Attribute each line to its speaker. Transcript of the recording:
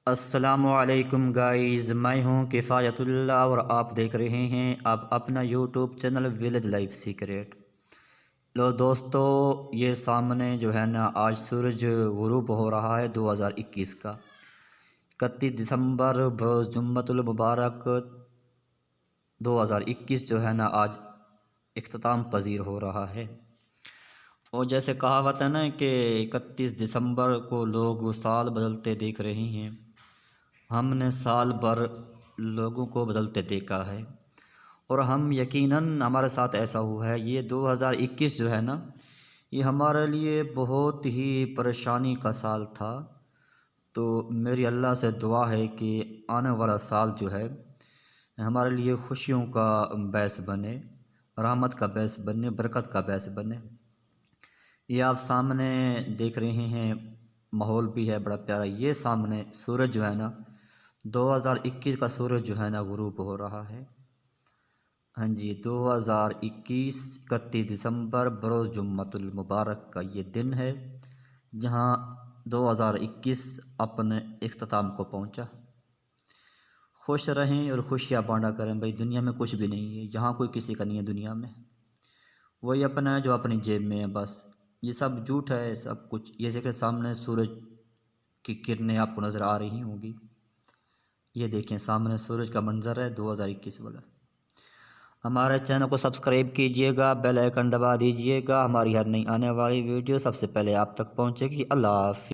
Speaker 1: अस्सलामुअलैकुम गाइज़, मैं हूं किफ़ायतुल्लाह और आप देख रहे हैं आप अपना YouTube channel village life secret. लो दोस्तों, ये सामने जो है ना आज सूरज गुरूब हो रहा है 2021 का 31 दिसंबर बरोज़ जुम्मतुल-मुबारक 2021 जो है ना आज इख्तिताम पजीर हो रहा है। और जैसे कहावत है ना कि 31 दिसंबर को लोग साल बदलते देख रहे हैं, हमने साल भर लोगों को बदलते देखा है और हम यकीनन हमारे साथ ऐसा हुआ है। ये 2021 जो है ना, ये हमारे लिए बहुत ही परेशानी का साल था। तो मेरी अल्लाह से दुआ है कि आने वाला साल जो है हमारे लिए खुशियों का बायस बने, रहमत का बायस बने, बरकत का बायस बने। ये आप सामने देख रहे हैं, माहौल भी है बड़ा प्यारा। ये सामने सूरज जो है ना 2021 का सूरज जो है ना गुरूब हो रहा है। हाँ जी, 2021 31 दिसंबर बरोज़ जुम्मतुल मुबारक का ये दिन है जहाँ 2021 अपने इख्तिताम को पहुँचा। खुश रहें और खुशियाँ बांटा करें। भाई दुनिया में कुछ भी नहीं है, यहाँ कोई किसी का नहीं है। दुनिया में वही अपना है जो अपनी जेब में है, बस। ये सब झूठ है सब कुछ। ये देखिए सामने सूरज की किरणें आपको नज़र आ रही होंगी। ये देखें सामने सूरज का मंज़र है 2021 वाला। हमारे चैनल को सब्सक्राइब कीजिएगा, बेल आइकन दबा दीजिएगा। हमारी हर नई आने वाली वीडियो सबसे पहले आप तक पहुंचेगी। अल्लाह हाफ़िज़।